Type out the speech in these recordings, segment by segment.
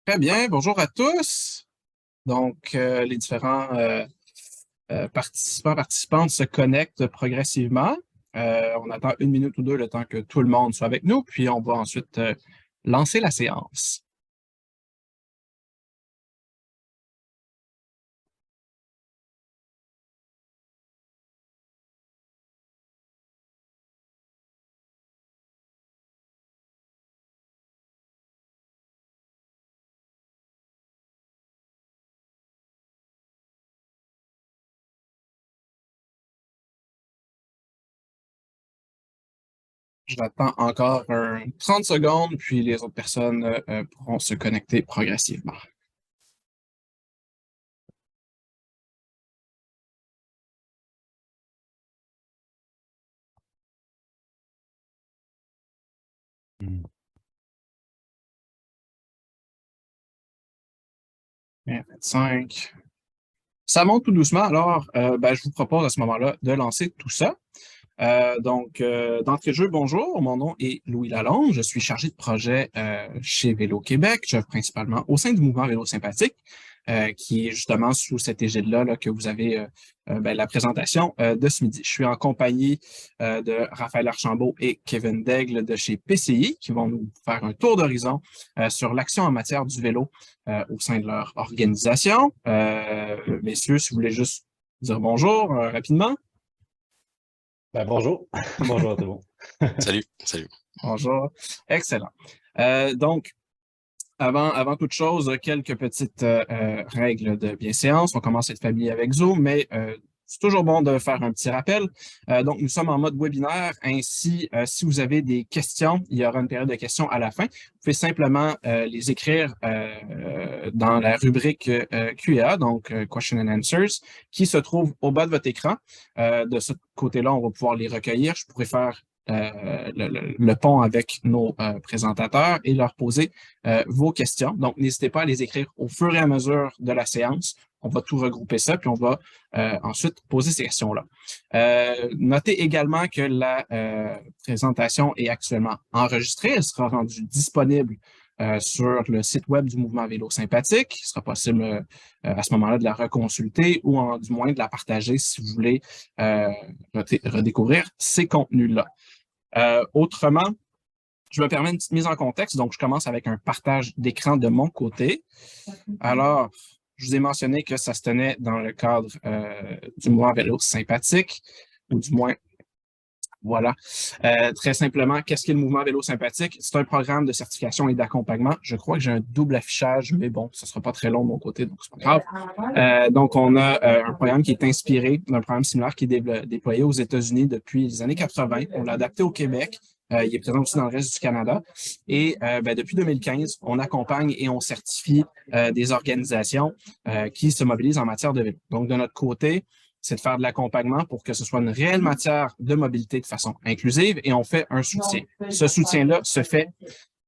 Très bien, bonjour à tous. Les différents participantes se connectent progressivement. On attend une minute ou deux le temps que tout le monde soit avec nous, puis on va ensuite lancer la séance. J'attends encore 30 secondes, puis les autres personnes pourront se connecter progressivement. Mm. Bien, 25. Ça monte tout doucement, alors je vous propose à ce moment-là de lancer tout ça. D'entrée de jeu, bonjour, mon nom est Louis Lalonde, je suis chargé de projet chez Vélo Québec, j'œuvre principalement au sein du mouvement Vélo Sympathique, qui est justement sous cette égide-là là, que vous avez la présentation de ce midi. Je suis en compagnie de Raphaël Archambault et Kevin Daigle de chez PCI, qui vont nous faire un tour d'horizon sur l'action en matière du vélo au sein de leur organisation. Messieurs, si vous voulez juste dire bonjour rapidement. Bonjour. Bonjour à tout le monde. Salut, salut. Bonjour. Excellent. Donc, avant toute chose, quelques petites règles de bienséance. On commence à être familier avec Zoom, mais c'est toujours bon de faire un petit rappel. Nous sommes en mode webinaire. Ainsi, si vous avez des questions, il y aura une période de questions à la fin. Vous pouvez simplement les écrire dans la rubrique Q&A, donc Question and Answers, qui se trouve au bas de votre écran. De ce côté-là, on va pouvoir les recueillir. Je pourrais faire le pont avec nos présentateurs et leur poser vos questions. Donc, n'hésitez pas à les écrire au fur et à mesure de la séance. On va tout regrouper ça, puis on va ensuite poser ces questions-là. Notez également que la présentation est actuellement enregistrée. Elle sera rendue disponible sur le site web du Mouvement Vélo Sympathique. Il sera possible à ce moment-là de la reconsulter ou du moins de la partager si vous voulez redécouvrir ces contenus-là. Autrement, je me permets une petite mise en contexte. Donc, je commence avec un partage d'écran de mon côté. Alors, je vous ai mentionné que ça se tenait dans le cadre du mouvement Vélo Sympathique, ou du moins, voilà. Très simplement, qu'est-ce qu'est le mouvement Vélo Sympathique? C'est un programme de certification et d'accompagnement. Je crois que j'ai un double affichage, mais bon, ce ne sera pas très long de mon côté, donc c'est pas grave. On a un programme qui est inspiré d'un programme similaire qui est déployé aux États-Unis depuis les années 80. On l'a adapté au Québec. Il est présent aussi dans le reste du Canada. Et depuis 2015, on accompagne et on certifie des organisations qui se mobilisent en matière de vélo. Donc, de notre côté, c'est de faire de l'accompagnement pour que ce soit une réelle matière de mobilité de façon inclusive et on fait un soutien. Ce soutien-là se fait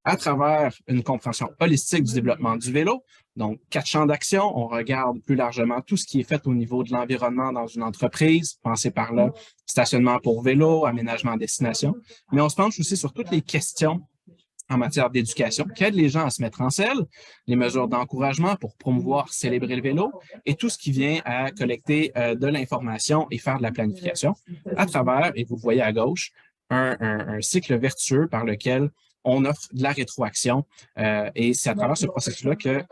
à travers une compréhension holistique du développement du vélo. Donc, 4 champs d'action. On regarde plus largement tout ce qui est fait au niveau de l'environnement dans une entreprise. Pensez par là, stationnement pour vélo, aménagement à destination. Mais on se penche aussi sur toutes les questions en matière d'éducation, qui aide les gens à se mettre en selle, les mesures d'encouragement pour promouvoir, célébrer le vélo et tout ce qui vient à collecter de l'information et faire de la planification à travers, et vous le voyez à gauche, un cycle vertueux par lequel on offre de la rétroaction et c'est à travers ce processus-là que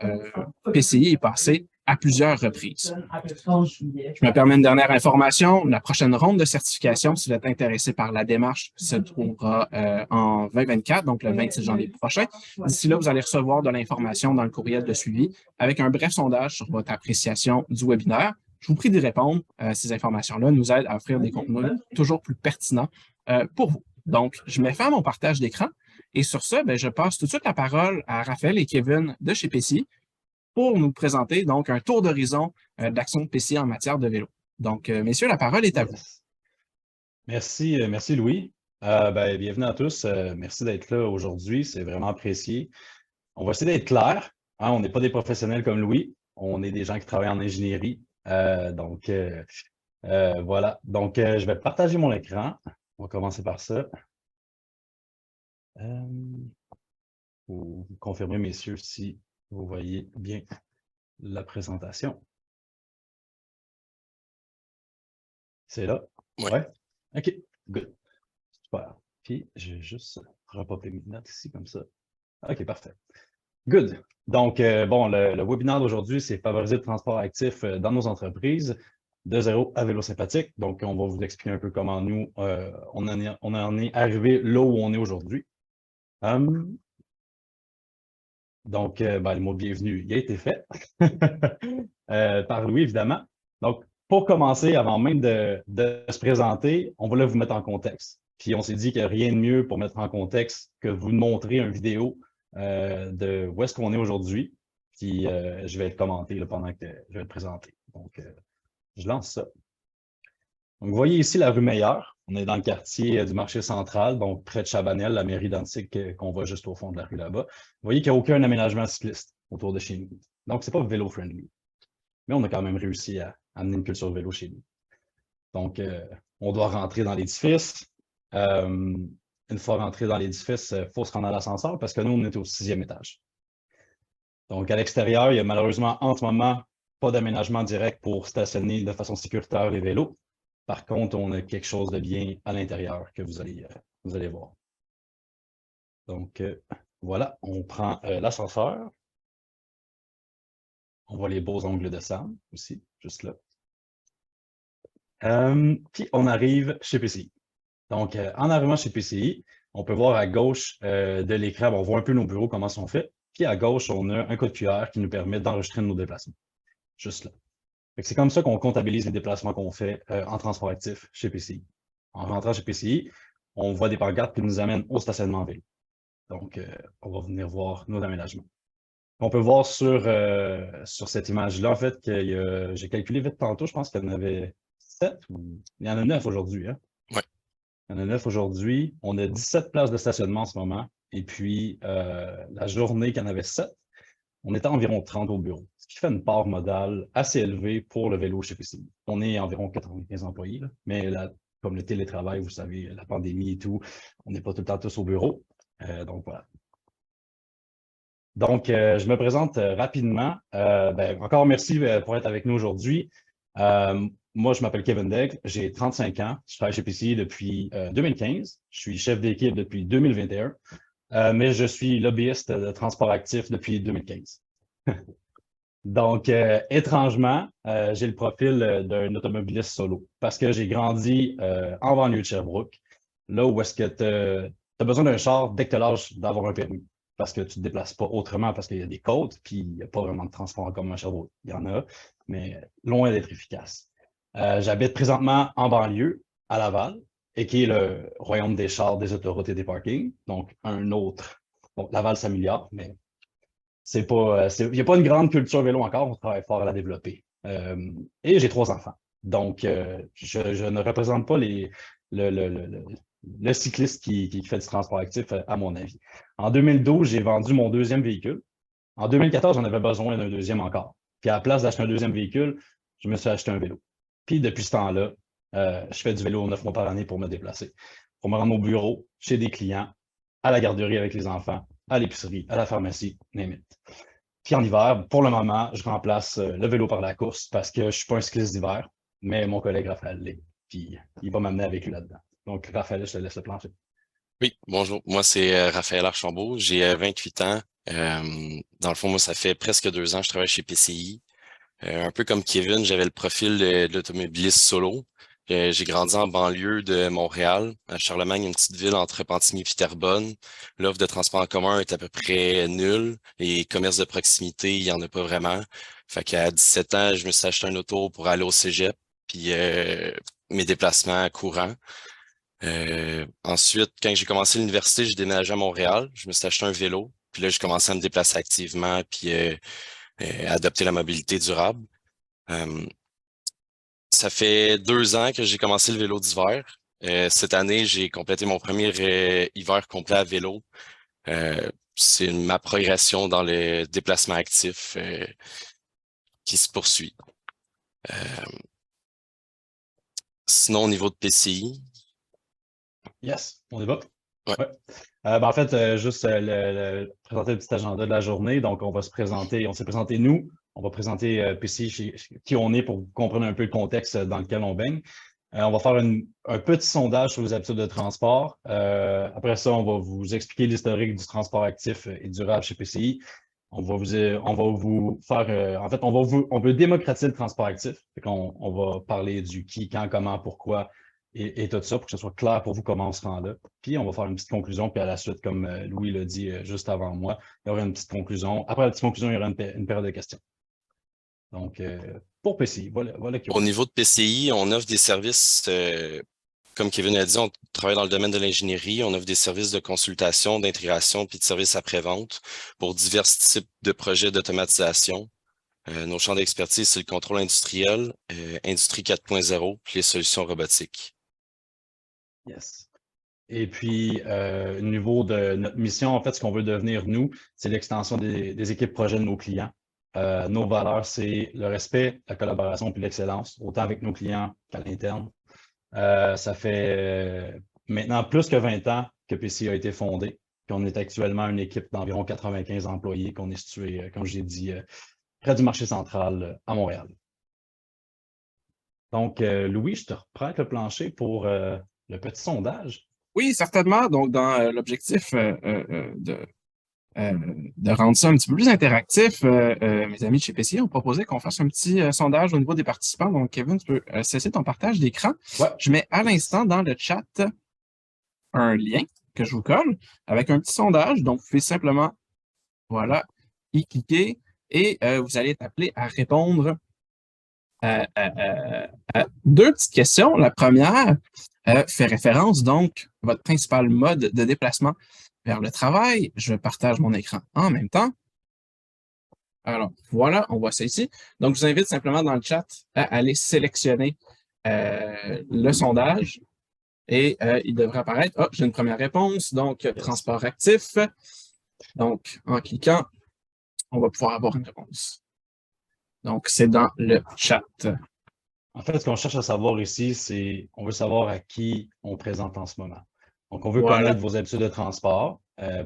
PCI est passé à plusieurs reprises. Je me permets une dernière information. La prochaine ronde de certification, si vous êtes intéressé par la démarche, se trouvera en 2024, donc le 26 janvier prochain. D'ici là, vous allez recevoir de l'information dans le courriel de suivi avec un bref sondage sur votre appréciation du webinaire. Je vous prie d'y répondre. Ces informations-là nous aident à offrir des contenus toujours plus pertinents pour vous. Donc, je mets fin à mon partage d'écran et sur ce, je passe tout de suite la parole à Raphaël et Kevin de chez PCI pour nous présenter donc un tour d'horizon d'action de PCI en matière de vélo. Donc, messieurs, la parole est à vous. Merci Louis. Bienvenue à tous. Merci d'être là aujourd'hui. C'est vraiment apprécié. On va essayer d'être clair. Hein, on n'est pas des professionnels comme Louis. On est des gens qui travaillent en ingénierie. Voilà. Donc, je vais partager mon écran. On va commencer par ça. Vous confirmez, messieurs, si vous voyez bien la présentation. C'est là? Ouais. Ouais? OK, good. Super. Puis, je vais juste repopper mes notes ici comme ça. OK, parfait. Good. Donc, bon, le webinaire d'aujourd'hui, c'est favoriser le transport actif dans nos entreprises de zéro à vélo sympathique. Donc, on va vous expliquer un peu comment nous, on en est arrivé là où on est aujourd'hui. Donc, le mot bienvenue, il a été fait par Louis, évidemment. Donc, pour commencer, avant même de se présenter, on va vous mettre en contexte. Puis, on s'est dit qu'il n'y a rien de mieux pour mettre en contexte que vous montrer une vidéo de où est-ce qu'on est aujourd'hui. Puis, je vais le commenter là, pendant que je vais le présenter. Donc, je lance ça. Donc, vous voyez ici la rue Meilleur. On est dans le quartier du marché central, donc près de Chabanel, la mairie d'Antique qu'on voit juste au fond de la rue là-bas. Vous voyez qu'il n'y a aucun aménagement cycliste autour de chez nous. Donc, c'est pas vélo-friendly. Mais on a quand même réussi à amener une culture vélo chez nous. Donc, on doit rentrer dans l'édifice. Une fois rentré dans l'édifice, il faut se rendre à l'ascenseur parce que nous, on est au 6e étage. Donc, à l'extérieur, il y a malheureusement en ce moment pas d'aménagement direct pour stationner de façon sécuritaire les vélos. Par contre, on a quelque chose de bien à l'intérieur que vous allez voir. Donc, voilà, on prend l'ascenseur. On voit les beaux ongles de Sam aussi, juste là. Puis, on arrive chez PCI. Donc, en arrivant chez PCI, on peut voir à gauche de l'écran, on voit un peu nos bureaux, comment ils sont faits. Puis, à gauche, on a un code QR qui nous permet d'enregistrer nos déplacements. Juste là. C'est comme ça qu'on comptabilise les déplacements qu'on fait en transport actif chez PCI. En rentrant chez PCI, on voit des pancartes qui nous amènent au stationnement en vélo. Donc, on va venir voir nos aménagements. On peut voir sur cette image-là, en fait, que j'ai calculé vite tantôt, je pense qu'il y en avait 7 ou il y en a 9 aujourd'hui. Hein? Ouais. Il y en a 9 aujourd'hui. On a 17 places de stationnement en ce moment. Et puis, la journée qu'il y en avait 7, on était environ 30 au bureau, ce qui fait une part modale assez élevée pour le vélo chez PCI. On est environ 95 employés, là, mais là, comme le télétravail, vous savez, la pandémie et tout, on n'est pas tout le temps tous au bureau. Donc, voilà. Donc, je me présente rapidement. Encore merci pour être avec nous aujourd'hui. Moi, je m'appelle Kevin Daigle, j'ai 35 ans, je travaille chez PCI depuis 2015, je suis chef d'équipe depuis 2021. Mais je suis lobbyiste de transport actif depuis 2015. Donc, étrangement, j'ai le profil d'un automobiliste solo parce que j'ai grandi en banlieue de Sherbrooke, là où est-ce que tu as besoin d'un char dès que tu as l'âge d'avoir un permis parce que tu ne te déplaces pas autrement parce qu'il y a des côtes puis il n'y a pas vraiment de transport en commun à Sherbrooke. Il y en a, mais loin d'être efficace. J'habite présentement en banlieue, à Laval, et qui est le royaume des chars, des autoroutes et des parkings. Donc, un autre. Bon, Laval s'améliore, mais c'est pas, il n'y a pas une grande culture vélo encore. On travaille fort à la développer. Et j'ai 3 enfants. Donc, je ne représente pas le cycliste qui fait du transport actif, à mon avis. En 2012, j'ai vendu mon 2e véhicule. En 2014, j'en avais besoin d'un 2e encore. Puis, à la place d'acheter un 2e véhicule, je me suis acheté un vélo. Puis, depuis ce temps-là, je fais du vélo 9 mois par année pour me déplacer, pour me rendre au bureau, chez des clients, à la garderie avec les enfants, à l'épicerie, à la pharmacie, name it. Puis en hiver, pour le moment, je remplace le vélo par la course parce que je ne suis pas un cycliste d'hiver, mais mon collègue Raphaël l'est. Puis il va m'amener avec lui là-dedans. Donc, Raphaël, je te laisse le plancher. Oui, bonjour. Moi, c'est Raphaël Archambault. J'ai 28 ans. Dans le fond, moi, ça fait presque 2 ans que je travaille chez PCI. Un peu comme Kevin, j'avais le profil de l'automobiliste solo. J'ai grandi en banlieue de Montréal, à Charlemagne, une petite ville entre Pentigny et Terrebonne. L'offre de transport en commun est à peu près nulle. Les commerces de proximité, il n'y en a pas vraiment. Fait qu'à 17 ans, je me suis acheté un auto pour aller au cégep, puis mes déplacements courants. Ensuite, quand j'ai commencé l'université, j'ai déménagé à Montréal. Je me suis acheté un vélo. Puis là, j'ai commencé à me déplacer activement, puis adopter la mobilité durable. Ça fait 2 ans que j'ai commencé le vélo d'hiver. Cette année, j'ai complété mon premier hiver complet à vélo. C'est ma progression dans le déplacement actif qui se poursuit. Sinon, au niveau de PCI. Yes, on débat. Ouais. Ouais. En fait, juste présenter le petit agenda de la journée. Donc, on va se présenter, on s'est présenté nous, on va présenter PC, qui on est pour que vous compreniez un peu le contexte dans lequel on baigne. On va faire un petit sondage sur les habitudes de transport. Après ça, on va vous expliquer l'historique du transport actif et durable chez PCI. On va vous faire, en fait, on veut démocratiser le transport actif. On va parler du qui, quand, comment, pourquoi et tout ça pour que ce soit clair pour vous comment on se rend là. Puis on va faire une petite conclusion, puis à la suite, comme Louis l'a dit juste avant moi, il y aura une petite conclusion. Après la petite conclusion, il y aura une période de questions. Donc, pour PCI, voilà qui Au niveau de PCI, on offre des services, comme Kevin a dit, on travaille dans le domaine de l'ingénierie, on offre des services de consultation, d'intégration, puis de services après-vente pour divers types de projets d'automatisation. Nos champs d'expertise, c'est le contrôle industriel, Industrie 4.0, puis les solutions robotiques. Yes. Et puis, au niveau de notre mission, en fait, ce qu'on veut devenir, nous, c'est l'extension des équipes projets de nos clients. Nos valeurs, c'est le respect, la collaboration puis l'excellence, autant avec nos clients qu'à l'interne. Ça fait maintenant plus que 20 ans que PCI a été fondé. Puis on est actuellement une équipe d'environ 95 employés qu'on est situé, comme j'ai dit, près du marché central à Montréal. Donc, Louis, je te reprête le plancher pour le petit sondage. Oui, certainement. Donc, dans l'objectif de rendre ça un petit peu plus interactif, mes amis de chez PCI ont proposé qu'on fasse un petit sondage au niveau des participants. Donc, Kevin, tu peux cesser ton partage d'écran. Ouais. Je mets à l'instant dans le chat un lien que je vous colle avec un petit sondage. Donc, vous pouvez simplement, voilà, y cliquer et vous allez être appelé à répondre à deux petites questions. La première fait référence, donc, à votre principal mode de déplacement vers le travail. Je partage mon écran en même temps. Alors, voilà, on voit ça ici. Donc, je vous invite simplement dans le chat à aller sélectionner le sondage et il devrait apparaître. Oh, j'ai une première réponse. Donc, transport actif. Donc, en cliquant, on va pouvoir avoir une réponse. Donc, c'est dans le chat. En fait, ce qu'on cherche à savoir ici, c'est on veut savoir à qui on présente en ce moment. Donc, on veut connaître vos habitudes de transport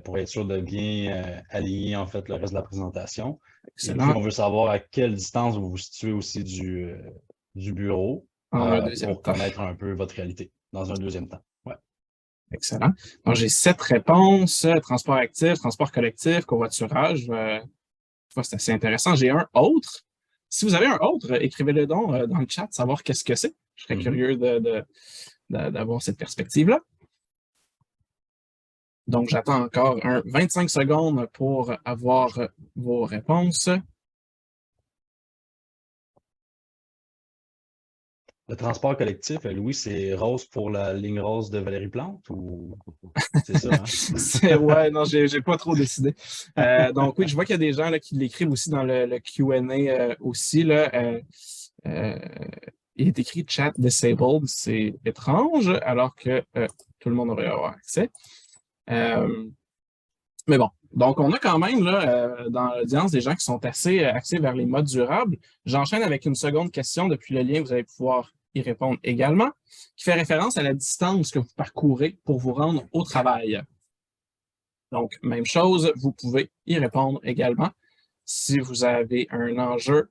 pour être sûr de bien aligner en fait le reste de la présentation. Excellent. Et puis, on veut savoir à quelle distance vous vous situez aussi du bureau pour connaître un peu votre réalité dans un deuxième temps. Ouais. Excellent. Donc, j'ai 7 réponses. Transport actif, transport collectif, covoiturage. C'est assez intéressant. J'ai un autre. Si vous avez un autre, écrivez-le donc dans le chat, savoir qu'est-ce que c'est. Je serais curieux d'avoir cette perspective-là. Donc, j'attends encore 25 secondes pour avoir vos réponses. Le transport collectif, Louis, c'est rose pour la ligne rose de Valérie Plante ou c'est ça? Hein? Ouais, non, j'ai pas trop décidé. Donc oui, je vois qu'il y a des gens là, qui l'écrivent aussi dans le Q&A aussi. Là, il est écrit chat disabled, c'est étrange, alors que tout le monde aurait avoir accès. Mais bon, donc on a quand même là, dans l'audience des gens qui sont assez axés vers les modes durables. J'enchaîne avec une seconde question depuis le lien, vous allez pouvoir y répondre également, qui fait référence à la distance que vous parcourez pour vous rendre au travail. Donc, même chose, vous pouvez y répondre également. Si vous avez un enjeu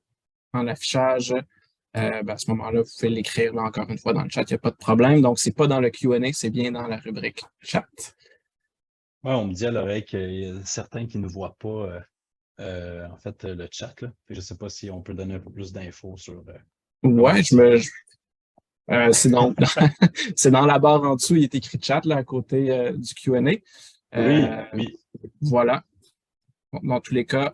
en affichage, à ce moment-là, vous pouvez l'écrire là, encore une fois dans le chat, il n'y a pas de problème. Donc, ce n'est pas dans le Q&A, c'est bien dans la rubrique chat. Oui, on me dit à l'oreille qu'il y a certains qui ne voient pas en fait le chat. Là. Je ne sais pas si on peut donner un peu plus d'infos sur. Ouais, c'est dans la barre en dessous, il est écrit chat là, à côté du Q&A. Oui. Voilà. Dans tous les cas,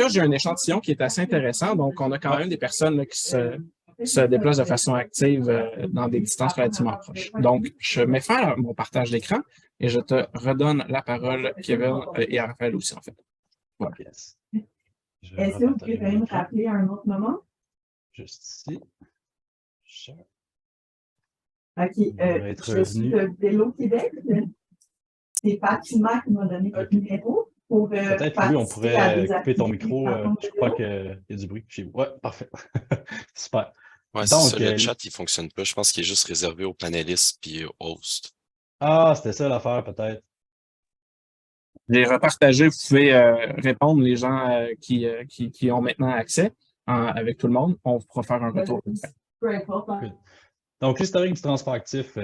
j'ai un échantillon qui est assez intéressant. Donc, on a quand même des personnes là, qui se déplacent de façon active dans des distances relativement proches. Donc, je mets fin à mon partage d'écran et je te redonne la parole, Kevin, et à Raphaël aussi, en fait. Voilà. Yes. Est-ce que vous pouvez me rappeler à un autre moment? Juste ici. Sure. OK. Je suis de Vélo Québec. C'est Fatima qui m'a donné votre numéro. Peut-être, oui, on pourrait couper ton micro. Je crois qu'il y a du bruit chez vous. Oui, parfait. Super. Ouais, c'est ça, le chat, il ne fonctionne pas. Je pense qu'il est juste réservé aux panélistes et aux hosts. Ah, c'était ça l'affaire, peut-être. Les repartager, vous pouvez répondre, les gens qui ont maintenant accès avec tout le monde. On pourra faire un retour. Peu importe. Good. Donc, l'historique du transport actif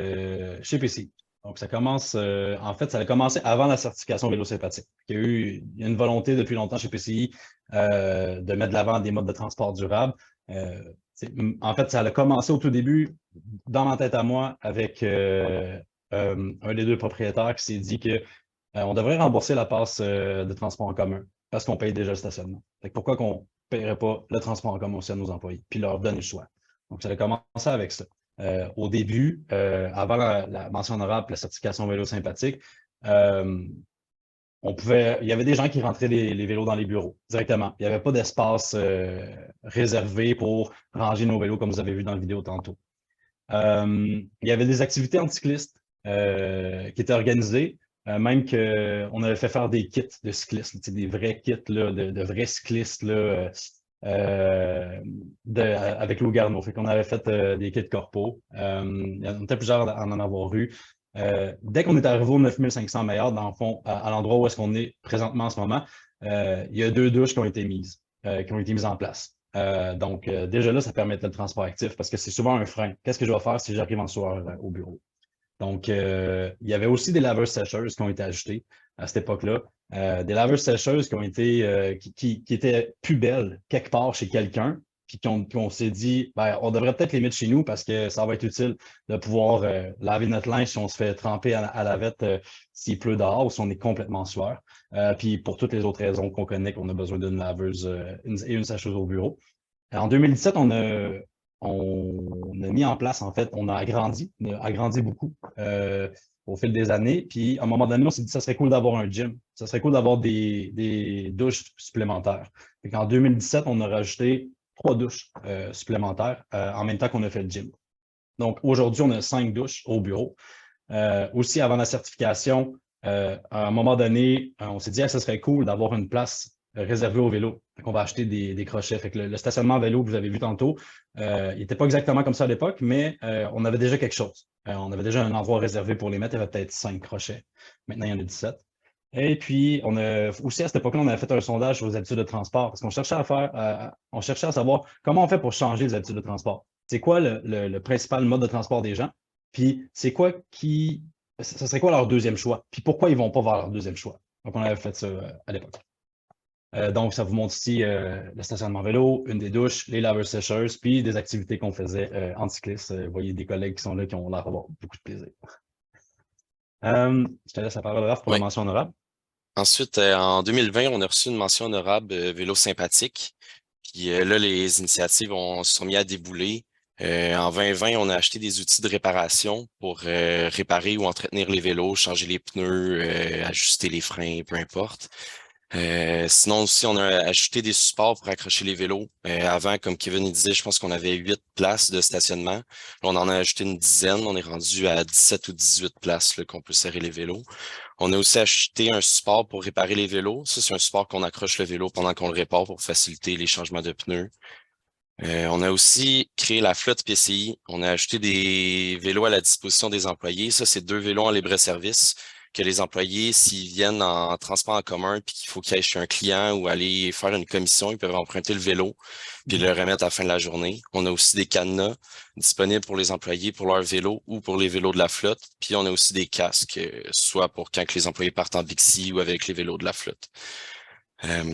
chez PCI. Donc, ça commence, en fait, ça a commencé avant la certification vélo sympathique. Il y a une volonté depuis longtemps chez PCI de mettre de l'avant des modes de transport durables. En fait, ça a commencé au tout début, dans ma tête à moi, avec un des deux propriétaires qui s'est dit que on devrait rembourser la passe de transport en commun parce qu'on paye déjà le stationnement. Fait que pourquoi qu'on ne paierait pas le transport en commun aussi à nos employés, puis leur donner le choix. Donc, ça a commencé avec ça. Au début, avant la mention honorable, la certification vélo sympathique, il y avait des gens qui rentraient les vélos dans les bureaux directement. Il n'y avait pas d'espace réservé pour ranger nos vélos, comme vous avez vu dans la vidéo tantôt. Il y avait des activités anticyclistes qui étaient organisées, même qu'on avait fait faire des kits de cyclistes, des vrais kits là, de vrais cyclistes là, avec Lou Garneau. Fait qu'on avait fait des kits corpo. Il y en était plusieurs à en avoir eu. Dès qu'on est arrivé aux 9500 meilleurs, dans le fond, à l'endroit où est-ce qu'on est présentement en ce moment, il y a 2 douches qui ont été mises en place. Donc, déjà là, ça permettait le transport actif parce que c'est souvent un frein. Qu'est-ce que je vais faire si j'arrive en soir au bureau? Donc, il y avait aussi des laveuses sécheuses qui ont été ajoutées à cette époque-là. Des laveuses sécheuses qui ont été, qui étaient plus belles quelque part chez quelqu'un, puis qu'on s'est dit, ben, on devrait peut-être les mettre chez nous parce que ça va être utile de pouvoir laver notre linge si on se fait tremper à la vette s'il pleut dehors ou si on est complètement sueur. Puis pour toutes les autres raisons qu'on connaît qu'on a besoin d'une laveuse et une sécheuse au bureau. En 2017, on a mis en place, en fait, on a agrandi beaucoup au fil des années. Puis, à un moment donné, on s'est dit, ça serait cool d'avoir un gym. Ça serait cool d'avoir des douches supplémentaires. Fait qu'en 2017, on a rajouté 3 douches supplémentaires en même temps qu'on a fait le gym. Donc, aujourd'hui, on a 5 douches au bureau. Aussi, avant la certification, à un moment donné, on s'est dit, ça serait cool d'avoir une place réservée au vélo. On va acheter des crochets. Fait que le stationnement vélo que vous avez vu tantôt, il n'était pas exactement comme ça à l'époque, mais on avait déjà quelque chose. On avait déjà un endroit réservé pour les mettre. Il y avait peut-être 5 crochets. Maintenant, il y en a 17. Et puis, aussi à cette époque-là, on avait fait un sondage sur les habitudes de transport parce qu'on cherchait on cherchait à savoir comment on fait pour changer les habitudes de transport. C'est quoi le principal mode de transport des gens? Puis, ça serait quoi leur deuxième choix? Puis, pourquoi ils ne vont pas vers leur deuxième choix? Donc, on avait fait ça à l'époque. Donc, ça vous montre ici le stationnement vélo, une des douches, les laveuses sécheuses, puis des activités qu'on faisait en cycliste. Vous voyez des collègues qui sont là qui ont l'air d'avoir beaucoup de plaisir. Je te laisse la parole, Raph, pour la mention honorable. Ensuite, en 2020, on a reçu une mention honorable vélo sympathique. Puis là, les initiatives se sont mis à débouler. En 2020, on a acheté des outils de réparation pour réparer ou entretenir les vélos, changer les pneus, ajuster les freins, peu importe. Sinon aussi, on a ajouté des supports pour accrocher les vélos. Avant, comme Kevin disait, je pense qu'on avait 8 places de stationnement. Là, on en a ajouté une dizaine. On est rendu à 17 ou 18 places qu'on peut serrer les vélos. On a aussi acheté un support pour réparer les vélos. Ça, c'est un support qu'on accroche le vélo pendant qu'on le répare pour faciliter les changements de pneus. On a aussi créé la flotte PCI. On a acheté des vélos à la disposition des employés. Ça, c'est 2 vélos en libre-service que les employés, s'ils viennent en transport en commun puis qu'il faut qu'ils aillent chez un client ou aller faire une commission, ils peuvent emprunter le vélo puis le remettre à la fin de la journée. On a aussi des cadenas disponibles pour les employés pour leur vélo ou pour les vélos de la flotte. Puis on a aussi des casques, soit pour quand les employés partent en Bixi ou avec les vélos de la flotte.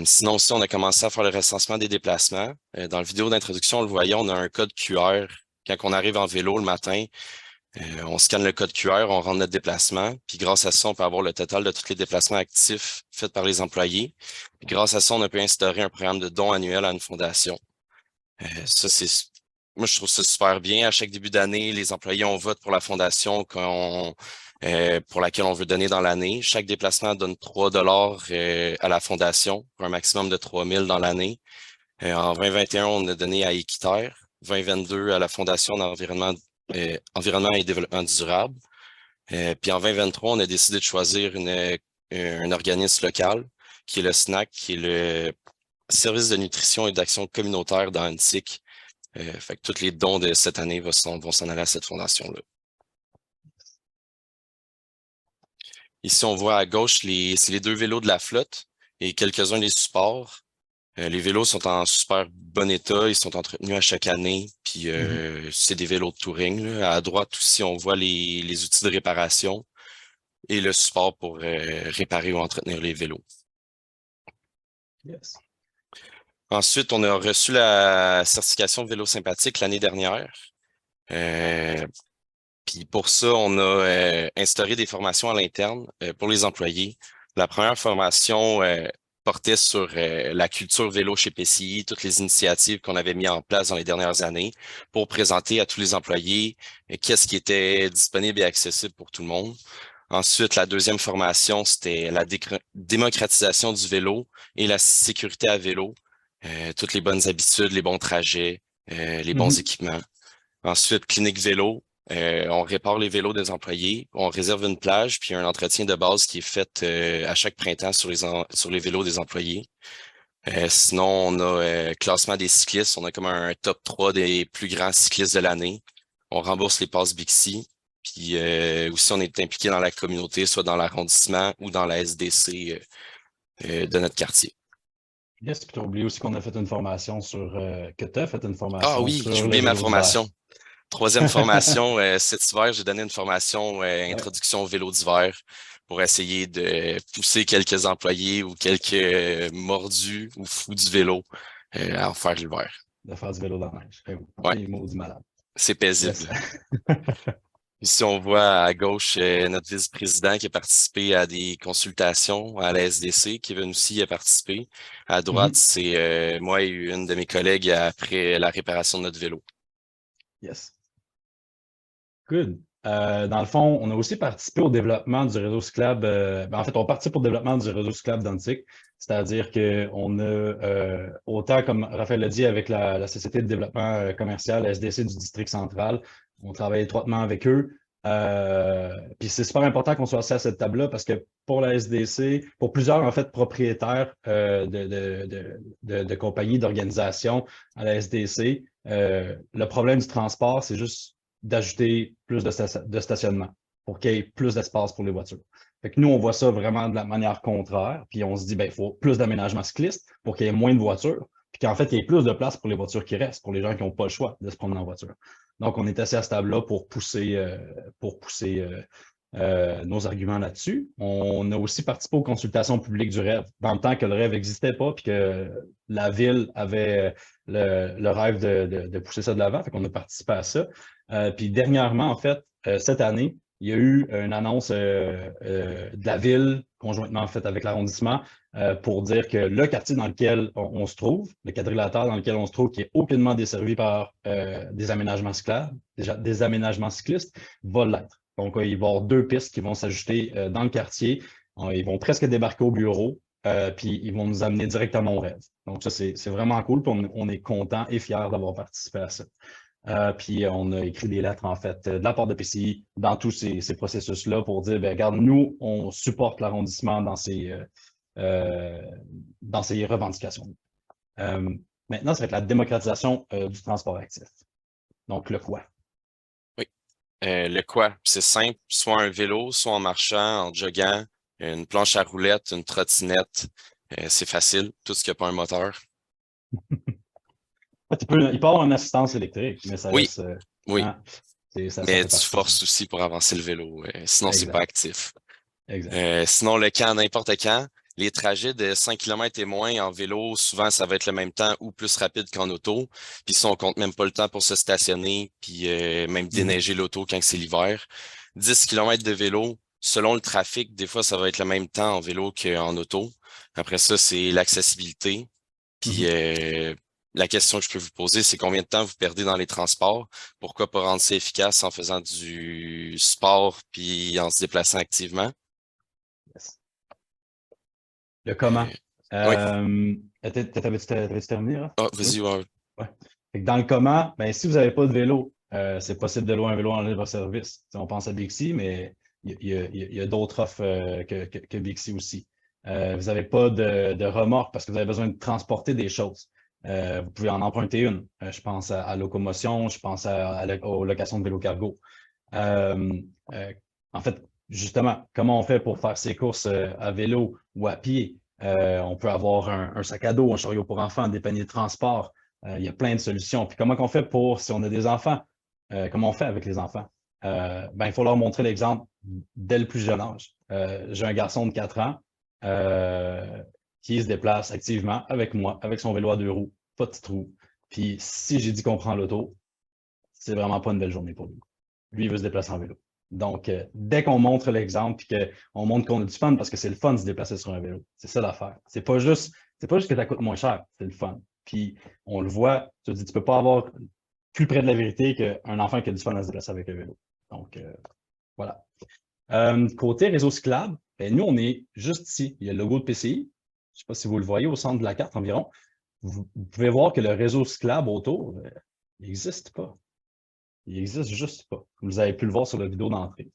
Sinon aussi, on a commencé à faire le recensement des déplacements. Dans la vidéo d'introduction, on le voyait, on a un code QR. Quand on arrive en vélo le matin, on scanne le code QR, on rentre notre déplacement. Puis grâce à ça, on peut avoir le total de tous les déplacements actifs faits par les employés. Puis grâce à ça, on peut instaurer un programme de dons annuel à une fondation. Moi, je trouve ça super bien. À chaque début d'année, les employés, on vote pour la fondation pour laquelle on veut donner dans l'année. Chaque déplacement donne 3 $ à la fondation pour un maximum de 3 000 dans l'année. En 2021, on a donné à Équiterre, 2022 à la Fondation d'environnement et développement durable. Puis en 2023, on a décidé de choisir un organisme local qui est le SNAC, qui est le Service de nutrition et d'action communautaire dans Annecy. Fait que tous les dons de cette année vont s'en aller à cette fondation-là. Ici, on voit à gauche, c'est les 2 vélos de la flotte et quelques-uns des supports. Les vélos sont en super bon état, ils sont entretenus à chaque année, puis c'est des vélos de touring, là. À droite aussi, on voit les outils de réparation et le support pour réparer ou entretenir les vélos. Yes. Ensuite, on a reçu la certification vélo sympathique l'année dernière. Puis pour ça, on a instauré des formations à l'interne pour les employés. La première formation portait sur la culture vélo chez PCI, toutes les initiatives qu'on avait mises en place dans les dernières années pour présenter à tous les employés qu'est-ce qui était disponible et accessible pour tout le monde. Ensuite, la deuxième formation, c'était la démocratisation du vélo et la sécurité à vélo, toutes les bonnes habitudes, les bons trajets, les bons équipements. Ensuite, clinique vélo. On répare les vélos des employés, on réserve une plage, puis un entretien de base qui est fait à chaque printemps sur les vélos des employés. Sinon, on a classement des cyclistes. On a comme un top 3 des plus grands cyclistes de l'année. On rembourse les passes Bixi. Puis aussi, on est impliqué dans la communauté, soit dans l'arrondissement ou dans la SDC de notre quartier. Yes, puis tu as oublié aussi qu'on a fait une formation sur que tu as fait une formation Ah oui, sur j'ai le oublié ma vélo d'hiver. formation. 3e formation, cet hiver, j'ai donné une formation introduction au vélo d'hiver pour essayer de pousser quelques employés ou quelques mordus ou fous du vélo à en faire l'hiver. De faire du vélo dans la neige. Ouais. Les maudits malades. C'est paisible. Yes. Ici, on voit à gauche notre vice-président qui a participé à des consultations à la SDC. Kevin aussi y a participé. À droite, c'est moi et une de mes collègues après la réparation de notre vélo. Yes. Good. Dans le fond, on a aussi participé au développement du réseau cyclable. En fait, on participe au développement du réseau cyclable d'Antic. C'est-à-dire qu'on a, autant comme Raphaël l'a dit, avec la Société de développement commercial, SDC du District central, on travaille étroitement avec eux. Puis c'est super important qu'on soit assis à cette table-là parce que pour la SDC, pour plusieurs en fait propriétaires de compagnies, d'organisations à la SDC, le problème du transport, c'est juste d'ajouter plus de stationnement pour qu'il y ait plus d'espace pour les voitures. Fait que nous, on voit ça vraiment de la manière contraire, puis on se dit, ben, il faut plus d'aménagement cycliste pour qu'il y ait moins de voitures, puis qu'en fait, il y ait plus de place pour les voitures qui restent, pour les gens qui n'ont pas le choix de se promener en voiture. Donc, on est assis à ce table-là pour pousser nos arguments là-dessus. On a aussi participé aux consultations publiques du rêve, dans le temps que le rêve n'existait pas, puis que la ville avait le rêve de pousser ça de l'avant. Fait qu'on a participé à ça. Puis dernièrement, en fait, cette année, il y a eu une annonce de la ville, conjointement en fait avec l'arrondissement, pour dire que le quartier dans lequel on se trouve, le quadrilatère dans lequel on se trouve, qui est aucunement desservi par des aménagements cyclables, des aménagements cyclistes, va l'être. Donc, il va y avoir 2 pistes qui vont s'ajouter dans le quartier. Ils vont presque débarquer au bureau, puis ils vont nous amener directement au rêve. Donc, ça, c'est vraiment cool, puis on est content et fiers d'avoir participé à ça. Puis on a écrit des lettres, en fait, de la part de PCI dans tous ces processus-là pour dire, ben regarde, nous, on supporte l'arrondissement dans ses revendications. Maintenant, ça va être la démocratisation du transport actif. Donc, le quoi? Oui. Le quoi? C'est simple, soit un vélo, soit en marchant, en joguant, une planche à roulettes, une trottinette. C'est facile, tout ce qui n'a pas un moteur. Il peut avoir une assistance électrique, mais ça Oui, reste... oui. Hein, ça Mais fait tu partie. forces aussi pour avancer le vélo. Sinon, c'est pas actif. Exact. Sinon, le camp, n'importe quand. Les trajets de 5 km et moins en vélo, souvent, ça va être le même temps ou plus rapide qu'en auto. Puis ça, on compte même pas le temps pour se stationner, puis même déneiger l'auto quand c'est l'hiver. 10 km de vélo, selon le trafic, des fois, ça va être le même temps en vélo qu'en auto. Après ça, c'est l'accessibilité. Puis la question que je peux vous poser, c'est combien de temps vous perdez dans les transports? Pourquoi pas rendre ça efficace en faisant du sport puis en se déplaçant activement? Yes. Le comment. Oui. T'avais-tu terminé, là? Ah, vas-y, ouais. Ouais. Fait que dans le comment, ben, si vous n'avez pas de vélo, c'est possible de louer un vélo en libre-service. On pense à Bixi, mais il y a d'autres offres que Bixi aussi. Vous n'avez pas de remorque parce que vous avez besoin de transporter des choses. Vous pouvez en emprunter une. Je pense à Locomotion, je pense aux locations de vélo cargo. En fait, justement, comment on fait pour faire ses courses à vélo ou à pied? On peut avoir un sac à dos, un chariot pour enfants, des paniers de transport. Il y a plein de solutions. Puis comment on fait pour, si on a des enfants, comment on fait avec les enfants? Il faut leur montrer l'exemple dès le plus jeune âge. J'ai un garçon de 4 ans qui se déplace activement avec moi, avec son vélo à 2 roues, pas de trou. Puis si j'ai dit qu'on prend l'auto, c'est vraiment pas une belle journée pour lui. Lui, il veut se déplacer en vélo. Donc, dès qu'on montre l'exemple et qu'on montre qu'on a du fun, parce que c'est le fun de se déplacer sur un vélo. C'est ça l'affaire. C'est pas juste que ça coûte moins cher, c'est le fun. Puis, on le voit, tu te dis, tu peux pas avoir plus près de la vérité qu'un enfant qui a du fun à se déplacer avec un vélo. Donc, voilà. Côté réseau cyclable, nous, on est juste ici. Il y a le logo de PCI. Je ne sais pas si vous le voyez au centre de la carte environ. Vous pouvez voir que le réseau cyclable autour, il n'existe pas. Il n'existe juste pas. Vous avez pu le voir sur la vidéo d'entrée.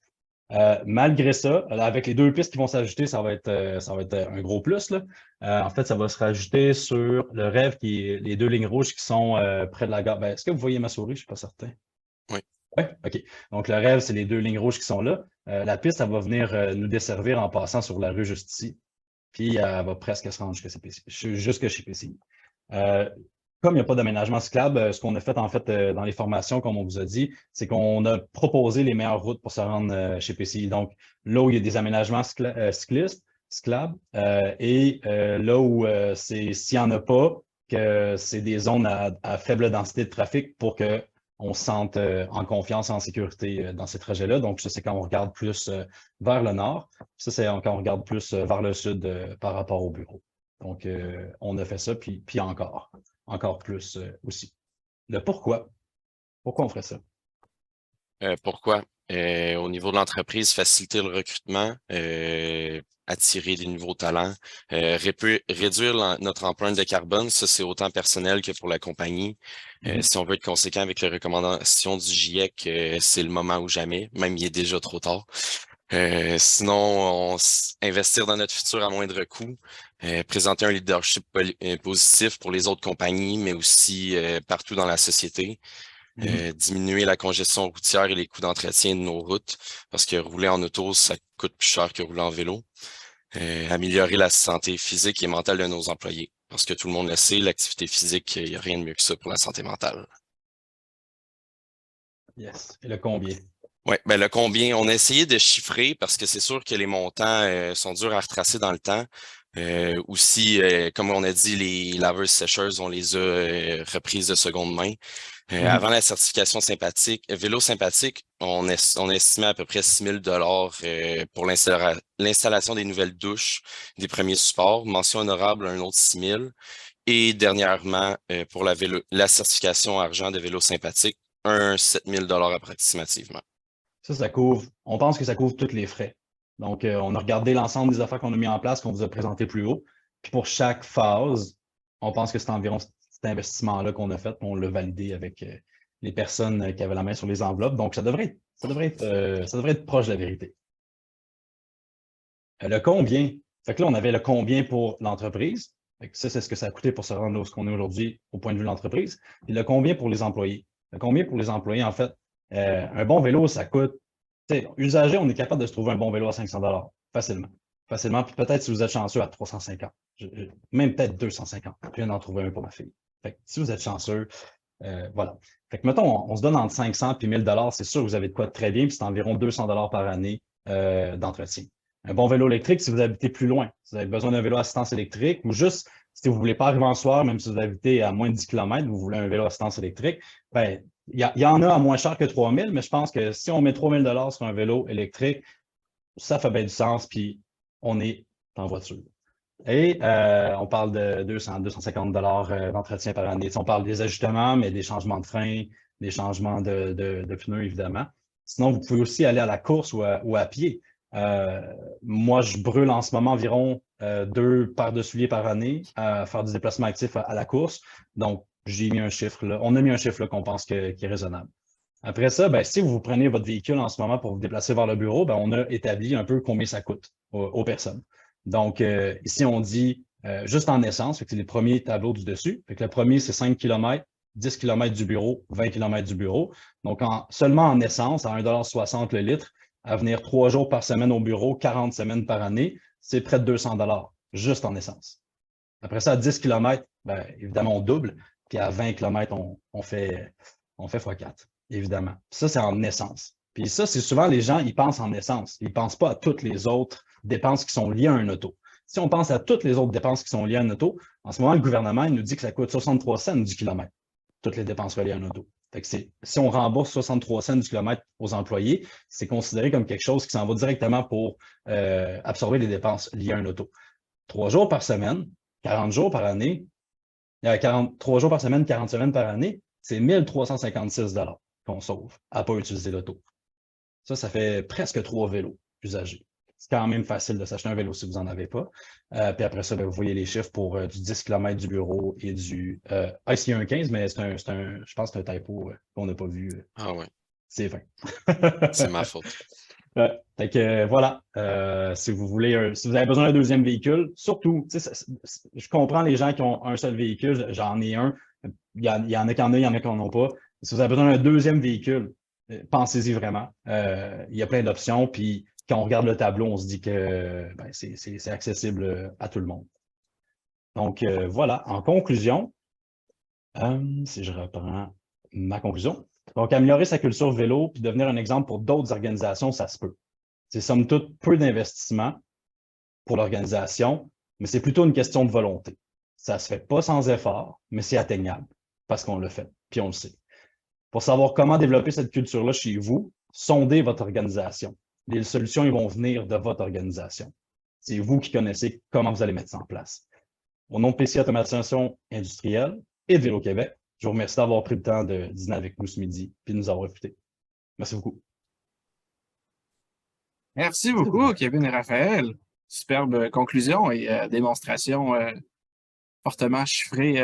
Malgré ça, avec les 2 pistes qui vont s'ajouter, ça va être un gros plus, là. En fait, ça va se rajouter sur le rêve qui est les 2 lignes rouges qui sont près de la gare. Est-ce que vous voyez ma souris? Je ne suis pas certain. Oui. Oui, OK. Donc, le rêve, c'est les 2 lignes rouges qui sont là. La piste, elle va venir nous desservir en passant sur la rue juste ici. Puis, elle va presque se rendre jusque chez PCI. Comme il n'y a pas d'aménagement cyclable, ce qu'on a fait en fait dans les formations, comme on vous a dit, c'est qu'on a proposé les meilleures routes pour se rendre chez PCI. Donc, là où il y a des aménagements cyclistes, cyclables, et là où s'il n'y en a pas, que c'est des zones à faible densité de trafic pour qu'on se sente en confiance, en sécurité dans ces trajets-là. Donc, ça, c'est quand on regarde plus vers le nord. Ça, c'est quand on regarde plus vers le sud par rapport au bureau. Donc, on a fait ça, puis encore plus aussi. Le pourquoi. Pourquoi on ferait ça? Pourquoi? Au niveau de l'entreprise, faciliter le recrutement, attirer des nouveaux talents, réduire notre empreinte de carbone, ça c'est autant personnel que pour la compagnie. Si on veut être conséquent avec les recommandations du GIEC, c'est le moment ou jamais, même il est déjà trop tard. Sinon, investir dans notre futur à moindre coût, présenter un leadership positif pour les autres compagnies, mais aussi partout dans la société. Diminuer la congestion routière et les coûts d'entretien de nos routes, parce que rouler en auto, ça coûte plus cher que rouler en vélo. Améliorer la santé physique et mentale de nos employés, parce que tout le monde le sait, l'activité physique, il n'y a rien de mieux que ça pour la santé mentale. Yes. Et le combien? Oui, le combien, on a essayé de chiffrer parce que c'est sûr que les montants sont durs à retracer dans le temps. Aussi, comme on a dit, les laveuses sécheuses, on les a reprises de seconde main. Avant la certification vélo sympathique, on estimait à peu près 6 000 $ pour l'installation des nouvelles douches, des premiers supports. Mention honorable, un autre 6 000. Et dernièrement, pour la certification argent de vélo sympathique, un 7 000 $ approximativement. Ça couvre, on pense que ça couvre tous les frais. Donc, on a regardé l'ensemble des affaires qu'on a mis en place, qu'on vous a présenté plus haut. Puis pour chaque phase, on pense que c'est environ cet investissement-là qu'on a fait, on l'a validé avec les personnes qui avaient la main sur les enveloppes. Donc, ça devrait être proche de la vérité. Le combien. Fait que là, on avait le combien pour l'entreprise. Ça, c'est ce que ça a coûté pour se rendre où ce qu'on est aujourd'hui au point de vue de l'entreprise. Et le combien pour les employés. Le combien pour les employés, en fait, un bon vélo, ça coûte. Usagé, on est capable de se trouver un bon vélo à 500 $ facilement. Facilement, puis peut-être si vous êtes chanceux à 350, même peut-être 250. Je viens d'en trouver un pour ma fille. Fait que si vous êtes chanceux, voilà. Fait que mettons, on se donne entre 500 et 1000 $, c'est sûr que vous avez de quoi de très bien, puis c'est environ 200 $ par année d'entretien. Un bon vélo électrique, si vous habitez plus loin, si vous avez besoin d'un vélo à assistance électrique, ou juste si vous ne voulez pas arriver en soir, même si vous habitez à moins de 10 km, vous voulez un vélo à assistance électrique, ben, il y en a à moins cher que 3 000, mais je pense que si on met 3 000 $ sur un vélo électrique, ça fait bien du sens, puis on est en voiture. Et on parle de 200, 250 $ d'entretien par année. On parle des ajustements, mais des changements de frein, des changements de pneus, évidemment. Sinon, vous pouvez aussi aller à la course ou à pied. Moi, je brûle en ce moment environ 2 paires de souliers par année à faire du déplacement actif à la course. Donc, j'ai mis un chiffre là. On a mis un chiffre qu'on pense qui est raisonnable. Après ça, si vous prenez votre véhicule en ce moment pour vous déplacer vers le bureau, on a établi un peu combien ça coûte aux personnes. Donc, ici, on dit juste en essence, c'est les premiers tableaux du dessus. Fait que le premier, c'est 5 km, 10 km du bureau, 20 km du bureau. Donc, seulement en essence, à 1,60 $ le litre, à venir 3 jours par semaine au bureau, 40 semaines par année, c'est près de 200 juste en essence. Après ça, à 10 km, ben, évidemment, on double. Puis à 20 km, on fait x4, évidemment. Ça, c'est en essence. Puis ça, c'est souvent les gens, ils pensent en essence. Ils ne pensent pas à toutes les autres dépenses qui sont liées à un auto. Si on pense à toutes les autres dépenses qui sont liées à un auto, en ce moment, le gouvernement il nous dit que ça coûte 63 cents du kilomètre, toutes les dépenses reliées à un auto. Fait que si on rembourse 63 cents du kilomètre aux employés, c'est considéré comme quelque chose qui s'en va directement pour absorber les dépenses liées à un auto. 3 jours par semaine, 40 jours par année, 3 jours par semaine, 40 semaines par année, c'est 1356 qu'on sauve à ne pas utiliser l'auto. Ça fait presque 3 vélos usagés. C'est quand même facile de s'acheter un vélo si vous n'en avez pas. Puis après ça, vous voyez les chiffres pour du 10 km du bureau et du... ici, il y a un 15, mais je pense que c'est un typo qu'on n'a pas vu. Ah ouais. C'est 20. C'est ma faute. Fait que voilà, si vous avez besoin d'un deuxième véhicule, surtout, je comprends les gens qui ont un seul véhicule, j'en ai un, il y en a qui en ont, il y en a qui n'en ont pas. Si vous avez besoin d'un deuxième véhicule, pensez-y vraiment. Il y a plein d'options, puis quand on regarde le tableau, on se dit que ben, c'est accessible à tout le monde. Donc voilà, en conclusion, si je reprends ma conclusion, donc améliorer sa culture vélo puis devenir un exemple pour d'autres organisations, ça se peut. C'est somme toute peu d'investissement pour l'organisation, mais c'est plutôt une question de volonté. Ça ne se fait pas sans effort, mais c'est atteignable parce qu'on le fait, puis on le sait. Pour savoir comment développer cette culture-là chez vous, sondez votre organisation. Les solutions ils vont venir de votre organisation. C'est vous qui connaissez comment vous allez mettre ça en place. Au nom de PC Automatisation Industrielle et de Vélo Québec, je vous remercie d'avoir pris le temps de dîner avec nous ce midi et de nous avoir écoutés. Merci beaucoup. Merci beaucoup, Kevin et Raphaël. Superbe conclusion et démonstration fortement chiffrée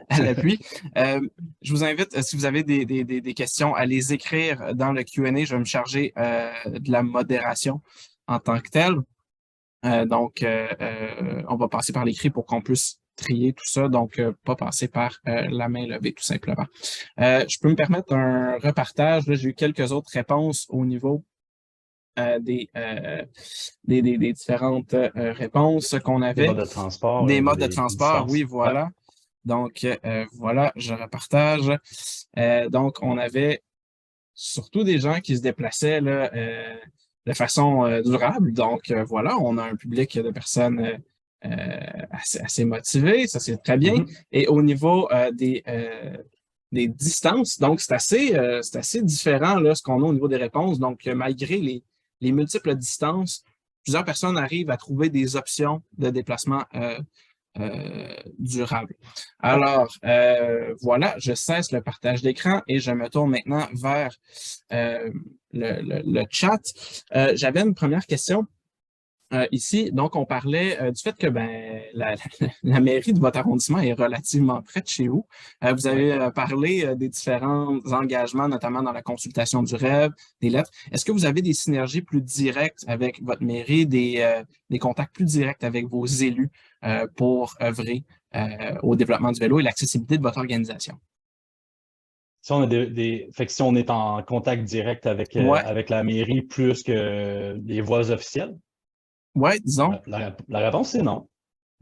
à l'appui. Je vous invite, si vous avez des questions, à les écrire dans le Q&A. Je vais me charger de la modération en tant que telle. Donc, on va passer par l'écrit pour qu'on puisse trier tout ça, donc pas passer par la main levée, tout simplement. Je peux me permettre un repartage. J'ai eu quelques autres réponses au niveau des différentes réponses qu'on avait. Des modes de transport. Des modes de transport, oui, voilà. Ouais. Donc, voilà, je repartage. Donc, on avait surtout des gens qui se déplaçaient là, de façon durable. Donc, voilà, on a un public de personnes assez motivées. Ça, c'est très bien. Mm-hmm. Et au niveau des distances, donc, c'est assez différent là, ce qu'on a au niveau des réponses. Donc, malgré les multiples distances, plusieurs personnes arrivent à trouver des options de déplacement durable. Alors, voilà, je cesse le partage d'écran et je me tourne maintenant vers le chat. J'avais une première question ici. Donc, on parlait du fait que la mairie de votre arrondissement est relativement près de chez vous. Vous avez parlé des différents engagements, notamment dans la consultation du rêve, des lettres. Est-ce que vous avez des synergies plus directes avec votre mairie, des contacts plus directs avec vos élus pour œuvrer au développement du vélo et l'accessibilité de votre organisation? Si on a fait que si on est en contact direct avec la mairie plus que les voies officielles? Oui, disons. La réponse, c'est non.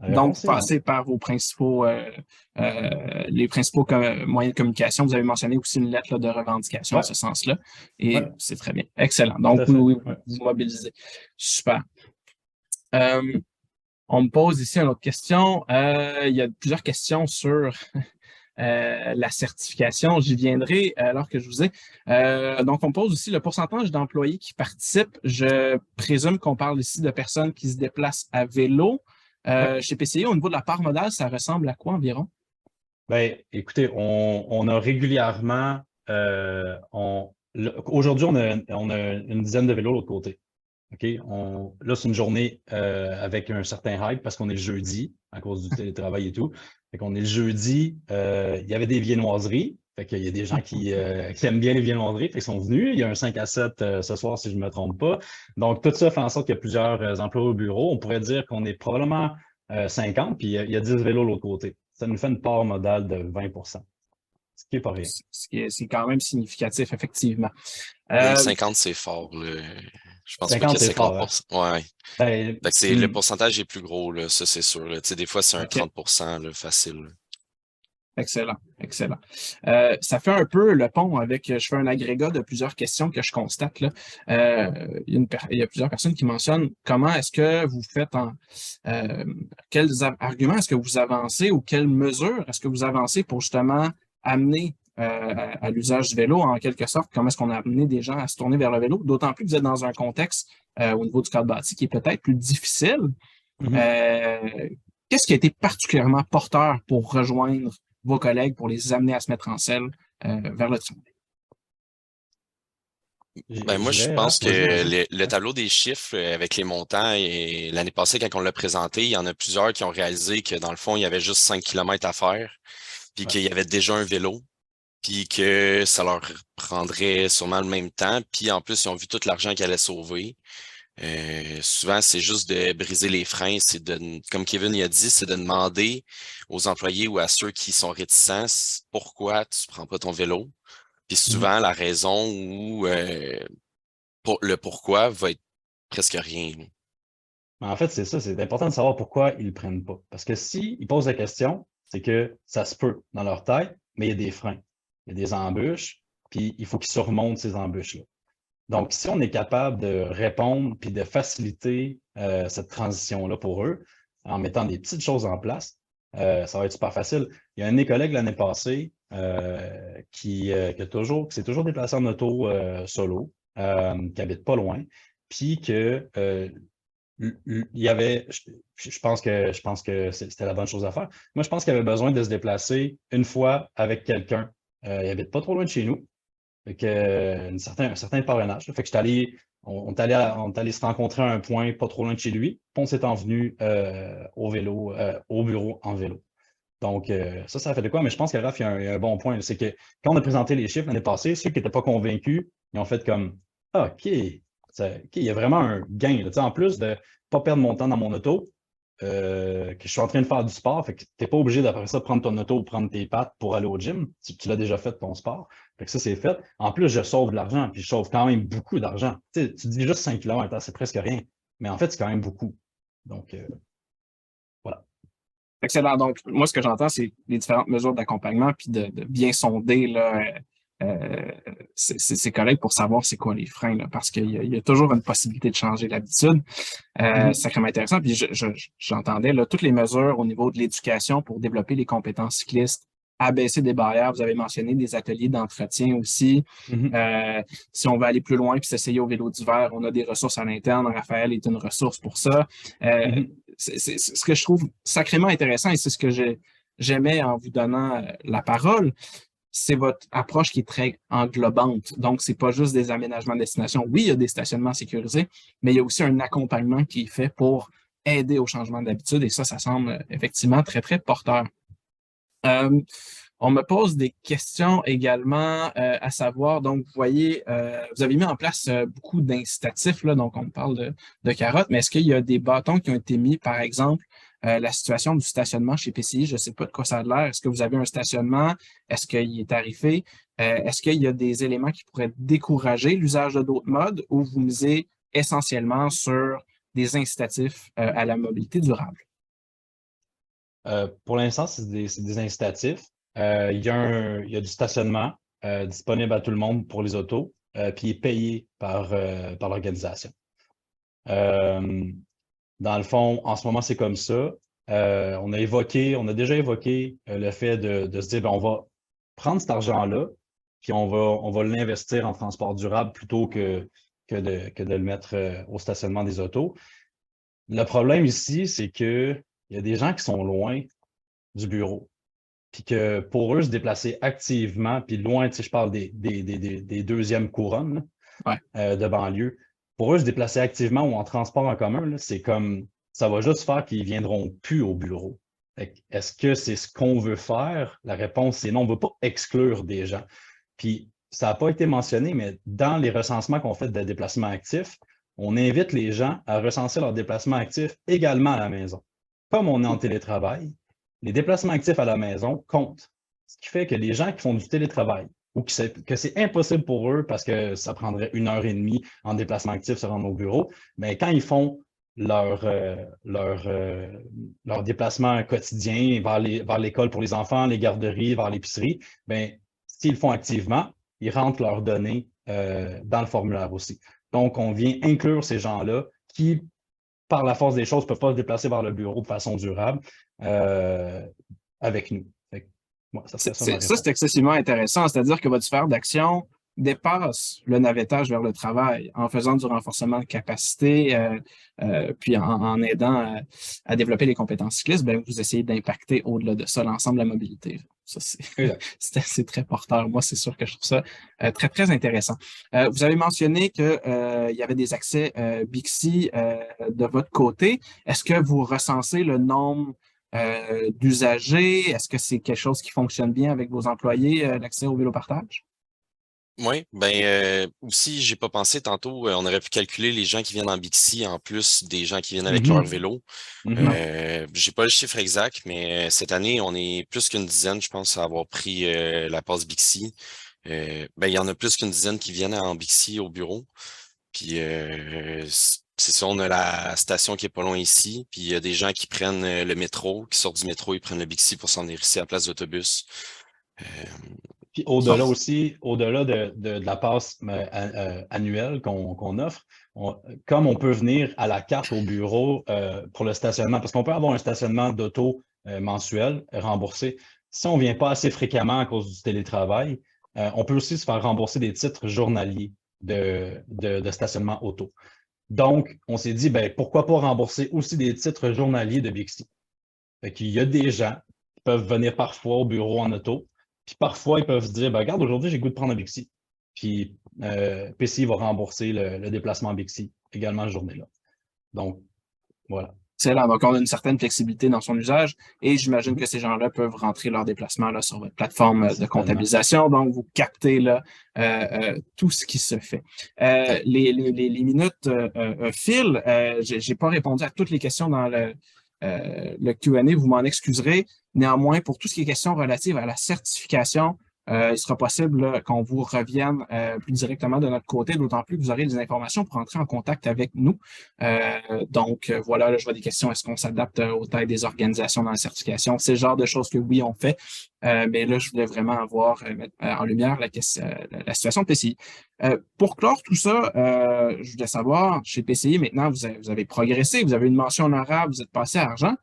Donc, passer par vos principaux, les principaux moyens de communication. Vous avez mentionné aussi une lettre là, de revendication en ce sens-là. Et c'est très bien. Excellent. Donc, vous mobilisez. Super. On me pose ici une autre question. Il y a plusieurs questions sur la certification. J'y viendrai alors que je vous ai. Donc, on pose aussi le pourcentage d'employés qui participent. Je présume qu'on parle ici de personnes qui se déplacent à vélo. Chez PCI, au niveau de la part modale, ça ressemble à quoi environ? Bien, écoutez, on a régulièrement... aujourd'hui, on a une dizaine de vélos de l'autre côté. OK? Là, c'est une journée avec un certain hype parce qu'on est le jeudi, à cause du télétravail et tout. Fait qu'on est le jeudi, il y avait des viennoiseries. Fait qu'il y a des gens qui aiment bien les viennoiseries, fait qu'ils sont venus. Il y a un 5 à 7 ce soir, si je ne me trompe pas. Donc, tout ça fait en sorte qu'il y a plusieurs emplois au bureau. On pourrait dire qu'on est probablement 50, puis il y a 10 vélos de l'autre côté. Ça nous fait une part modale de 20 %. Ce qui n'est pas rien. C'est quand même significatif, effectivement. Même 50, c'est fort. Là. Je pense pas qu'il y a 50%. Hein? Ouais. Ben, Le pourcentage est plus gros, là, ça c'est sûr. Là. Des fois, c'est un 30% là, facile. Là. Excellent, excellent. Ça fait un peu le pont avec, je fais un agrégat de plusieurs questions que je constate. Là. Il y a plusieurs personnes qui mentionnent comment est-ce que vous faites quels arguments est-ce que vous avancez ou quelles mesures est-ce que vous avancez pour justement amener à l'usage du vélo en quelque sorte, comment est-ce qu'on a amené des gens à se tourner vers le vélo, d'autant plus que vous êtes dans un contexte au niveau du cadre bâti qui est peut-être plus difficile. Qu'est-ce qui a été particulièrement porteur pour rejoindre vos collègues pour les amener à se mettre en selle vers le travail? Moi, je pense que le tableau des chiffres avec les montants, et l'année passée, quand on l'a présenté, il y en a plusieurs qui ont réalisé que dans le fond, il y avait juste 5 km à faire, puis qu'il y avait déjà un vélo, puis que ça leur prendrait sûrement le même temps, puis en plus, ils ont vu tout l'argent qu'ils allaient sauver. Souvent, c'est juste de briser les freins, c'est comme Kevin y a dit, c'est de demander aux employés ou à ceux qui sont réticents pourquoi tu prends pas ton vélo. Puis souvent, la raison ou le pourquoi va être presque rien. Mais en fait, c'est ça, c'est important de savoir pourquoi ils ne le prennent pas. Parce que s'ils posent la question, c'est que ça se peut dans leur tête, mais il y a des freins, il y a des embûches, puis il faut qu'ils surmontent ces embûches-là. Donc, si on est capable de répondre puis de faciliter cette transition-là pour eux, en mettant des petites choses en place, ça va être super facile. Il y a un de mes collègues l'année passée qui s'est toujours déplacé en auto solo, qui habite pas loin, puis que il y avait, je pense que c'était la bonne chose à faire. Moi, je pense qu'il avait besoin de se déplacer une fois avec quelqu'un. Il habite pas trop loin de chez nous. Fait que, un certain parrainage. Fait que on est allé se rencontrer à un point pas trop loin de chez lui. Puis on s'est envenu au bureau en vélo. Donc, ça fait de quoi? Mais je pense que Raph, il y a un bon point. C'est que quand on a présenté les chiffres l'année passée, ceux qui n'étaient pas convaincus, ils ont fait comme OK, il y a vraiment un gain. Là. En plus de ne pas perdre mon temps dans mon auto, que je suis en train de faire du sport, fait que tu n'es pas obligé d'après ça prendre ton auto ou prendre tes pattes pour aller au gym. Tu l'as déjà fait ton sport. Fait que ça, c'est fait. En plus, je sauve de l'argent, puis je sauve quand même beaucoup d'argent. Tu dis juste 5 km, c'est presque rien. Mais en fait, c'est quand même beaucoup. Donc, voilà. Excellent. Donc, moi, ce que j'entends, c'est les différentes mesures d'accompagnement, puis de bien sonder là, c'est correct pour savoir c'est quoi les freins, là, parce qu'il y a toujours une possibilité de changer l'habitude. Sacrément intéressant. Puis j'entendais là, toutes les mesures au niveau de l'éducation pour développer les compétences cyclistes, abaisser des barrières. Vous avez mentionné des ateliers d'entretien aussi. Si on veut aller plus loin puis s'essayer au vélo d'hiver, on a des ressources à l'interne. Raphaël est une ressource pour ça. C'est ce que je trouve sacrément intéressant et c'est ce que j'aimais en vous donnant la parole. C'est votre approche qui est très englobante. Donc, c'est pas juste des aménagements de destination. Oui, il y a des stationnements sécurisés, mais il y a aussi un accompagnement qui est fait pour aider au changement d'habitude et ça semble effectivement très, très porteur. On me pose des questions également, à savoir, donc, vous voyez, vous avez mis en place beaucoup d'incitatifs, là, donc on parle de carottes, mais est-ce qu'il y a des bâtons qui ont été mis, par exemple, la situation du stationnement chez PCI, je ne sais pas de quoi ça a l'air. Est-ce que vous avez un stationnement? Est-ce qu'il est tarifé? Est-ce qu'il y a des éléments qui pourraient décourager l'usage de d'autres modes ou vous misez essentiellement sur des incitatifs à la mobilité durable? Pour l'instant, c'est des incitatifs. Il y a du stationnement disponible à tout le monde pour les autos, puis il est payé par l'organisation. Dans le fond, en ce moment, c'est comme ça. On a déjà évoqué le fait de se dire, ben, on va prendre cet argent-là, puis on va l'investir en transport durable plutôt que de le mettre au stationnement des autos. Le problème ici, c'est qu'il y a des gens qui sont loin du bureau. Puis que pour eux, se déplacer activement, puis loin, tu sais, je parle des deuxièmes couronnes là, de banlieue, pour eux, se déplacer activement ou en transport en commun, c'est comme, ça va juste faire qu'ils ne viendront plus au bureau. Est-ce que c'est ce qu'on veut faire? La réponse, c'est non, on ne veut pas exclure des gens. Puis, ça n'a pas été mentionné, mais dans les recensements qu'on fait de déplacement actif, on invite les gens à recenser leur déplacement actif également à la maison. Comme on est en télétravail, les déplacements actifs à la maison comptent. Ce qui fait que les gens qui font du télétravail ou que c'est impossible pour eux parce que ça prendrait 1 heure et demie en déplacement actif se rendre au bureau, mais quand ils font leur déplacement quotidien vers l'école pour les enfants, les garderies, vers l'épicerie, bien, s'ils le font activement, ils rentrent leurs données dans le formulaire aussi. Donc, on vient inclure ces gens-là qui, par la force des choses, ne peuvent pas se déplacer vers le bureau de façon durable avec nous. Ça serait ça ma réponse. Ça, c'est excessivement intéressant. C'est-à-dire que votre sphère d'action dépasse le navettage vers le travail en faisant du renforcement de capacité, puis en aidant à développer les compétences cyclistes, bien, vous essayez d'impacter au-delà de ça l'ensemble de la mobilité. Ça, c'est très porteur. Moi, c'est sûr que je trouve ça très, très intéressant. Vous avez mentionné qu'il y avait des accès Bixi de votre côté. Est-ce que vous recensez le nombre d'usagers? Est-ce que c'est quelque chose qui fonctionne bien avec vos employés, l'accès au vélo partage? Oui, aussi, j'ai pas pensé tantôt, on aurait pu calculer les gens qui viennent en Bixi en plus des gens qui viennent avec leur vélo. J'ai pas le chiffre exact, mais cette année, on est plus qu'une dizaine, je pense, à avoir pris la passe Bixi. Il y en a plus qu'une dizaine qui viennent en Bixi au bureau. Puis c'est ça, on a la station qui est pas loin ici. Puis il y a des gens qui prennent le métro, qui sortent du métro, ils prennent le Bixi pour s'en venir ici à la place d'autobus. Puis au-delà aussi, au-delà de la passe annuelle qu'on offre, comme on peut venir à la carte au bureau pour le stationnement, parce qu'on peut avoir un stationnement d'auto mensuel remboursé. Si on ne vient pas assez fréquemment à cause du télétravail, on peut aussi se faire rembourser des titres journaliers de stationnement auto. Donc, on s'est dit, ben, pourquoi pas rembourser aussi des titres journaliers de Bixi? Il y a des gens qui peuvent venir parfois au bureau en auto, puis parfois, ils peuvent se dire, ben, regarde, aujourd'hui, j'ai le goût de prendre un Bixi. Puis PCI va rembourser le déplacement Bixi également cette journée-là. Donc, voilà. Excellent. Donc, on a une certaine flexibilité dans son usage et j'imagine que ces gens-là peuvent rentrer leur déplacement là, sur votre plateforme de comptabilisation. Donc, vous captez là, tout ce qui se fait. Les minutes filent. J'ai pas répondu à toutes les questions dans le Q&A. Vous m'en excuserez. Néanmoins, pour tout ce qui est questions relatives à la certification, il sera possible qu'on vous revienne plus directement de notre côté, d'autant plus que vous aurez des informations pour entrer en contact avec nous. Voilà, là, je vois des questions. Est-ce qu'on s'adapte aux tailles des organisations dans la certification? C'est le genre de choses que oui, on fait. Mais là, je voulais vraiment avoir mettre en lumière la situation de PCI. Pour clore tout ça, je voulais savoir, chez PCI, maintenant, vous avez progressé, vous avez une mention honorable, vous êtes passé à argent.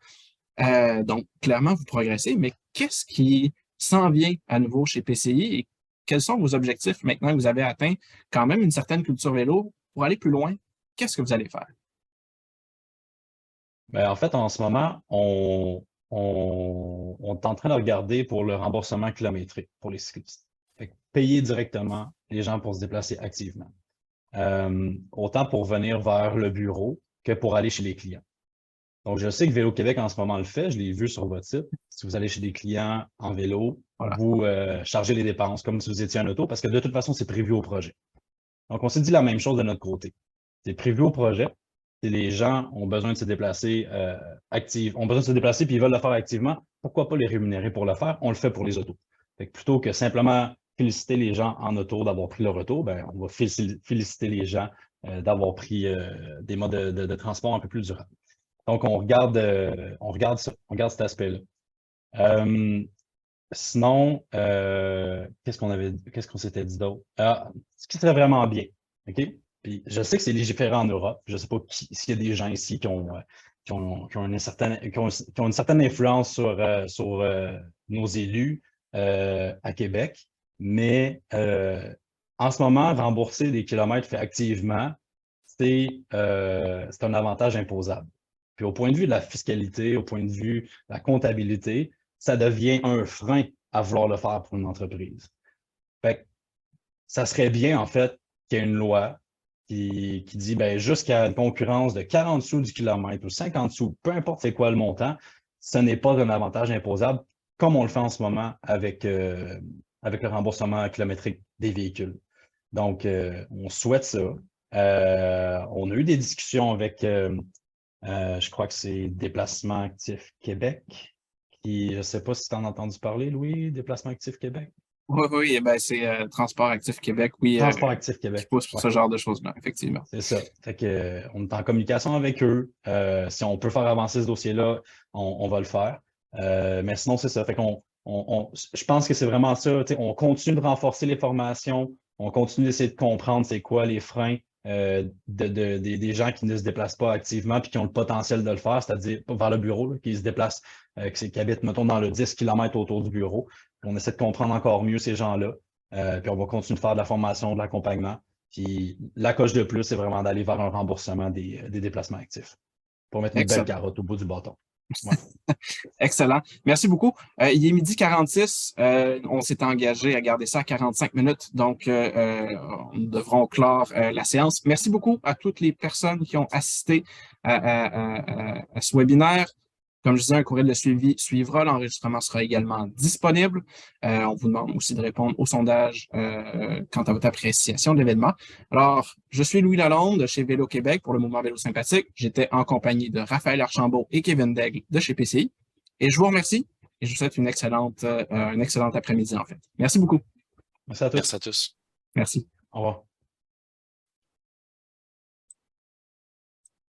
Donc, clairement, vous progressez, mais qu'est-ce qui s'en vient à nouveau chez PCI et quels sont vos objectifs maintenant que vous avez atteint quand même une certaine culture vélo pour aller plus loin? Qu'est-ce que vous allez faire? En fait, en ce moment, on est en train de regarder pour le remboursement kilométrique pour les cyclistes. Fait que payer directement les gens pour se déplacer activement. Autant pour venir vers le bureau que pour aller chez les clients. Donc, je sais que Vélo-Québec en ce moment le fait, je l'ai vu sur votre site. Si vous allez chez des clients en vélo, vous chargez les dépenses comme si vous étiez un auto, parce que de toute façon, c'est prévu au projet. Donc, on s'est dit la même chose de notre côté. C'est prévu au projet. Si les gens ont besoin de se déplacer ont besoin de se déplacer puis ils veulent le faire activement, pourquoi pas les rémunérer pour le faire? On le fait pour les autos. Fait que plutôt que simplement féliciter les gens en auto d'avoir pris leur auto, on va féliciter les gens d'avoir pris des modes de transport un peu plus durables. Donc, on regarde ça, on regarde cet aspect-là. Sinon, qu'est-ce qu'on s'était dit d'autre? Ce qui serait vraiment bien, OK? Puis, je sais que c'est légiféré en Europe. Je ne sais pas s'il y a des gens ici qui ont une certaine influence sur nos élus à Québec, mais en ce moment, rembourser des kilomètres faits activement, c'est un avantage imposable. Puis au point de vue de la fiscalité, au point de vue de la comptabilité, ça devient un frein à vouloir le faire pour une entreprise. Fait que ça serait bien, en fait, qu'il y ait une loi qui dit jusqu'à une concurrence de 40 sous du kilomètre ou 50 sous, peu importe c'est quoi le montant, ce n'est pas un avantage imposable comme on le fait en ce moment avec le remboursement kilométrique des véhicules. Donc, on souhaite ça. On a eu des discussions avec je crois que c'est Déplacement Actif Québec Puis, je ne sais pas si tu en as entendu parler, Louis, Déplacement Actif Québec. Oui, ben c'est Transport Actif Québec, oui, Transport Actif qui Québec. pousse pour ce genre de choses-là, effectivement. C'est ça. Fait que, on est en communication avec eux. Si on peut faire avancer ce dossier-là, on va le faire. Mais sinon, c'est ça. Fait je pense que c'est vraiment ça. On continue de renforcer les formations. On continue d'essayer de comprendre c'est quoi les freins des gens qui ne se déplacent pas activement puis qui ont le potentiel de le faire, c'est-à-dire vers le bureau, là, qui se déplacent, qui habitent, mettons, dans le 10 km autour du bureau. On essaie de comprendre encore mieux ces gens-là. Puis on va continuer de faire de la formation, de l'accompagnement. Puis la coche de plus, c'est vraiment d'aller vers un remboursement des déplacements actifs pour mettre une belle Excellent. carotte au bout du bâton. Ouais. Excellent. Merci beaucoup. Il est 12h46. On s'est engagé à garder ça à 45 minutes. Donc, nous devrons clore la séance. Merci beaucoup à toutes les personnes qui ont assisté à ce webinaire. Comme je disais, un courriel de suivi suivra. L'enregistrement sera également disponible. On vous demande aussi de répondre au sondage quant à votre appréciation de l'événement. Alors, je suis Louis Lalonde de chez Vélo Québec pour le mouvement Vélo Sympathique. J'étais en compagnie de Raphaël Archambault et Kevin Daigle de chez PCI. Et je vous remercie et je vous souhaite un excellent après-midi, en fait. Merci beaucoup. Merci à tous. Merci à tous. Merci. Au revoir.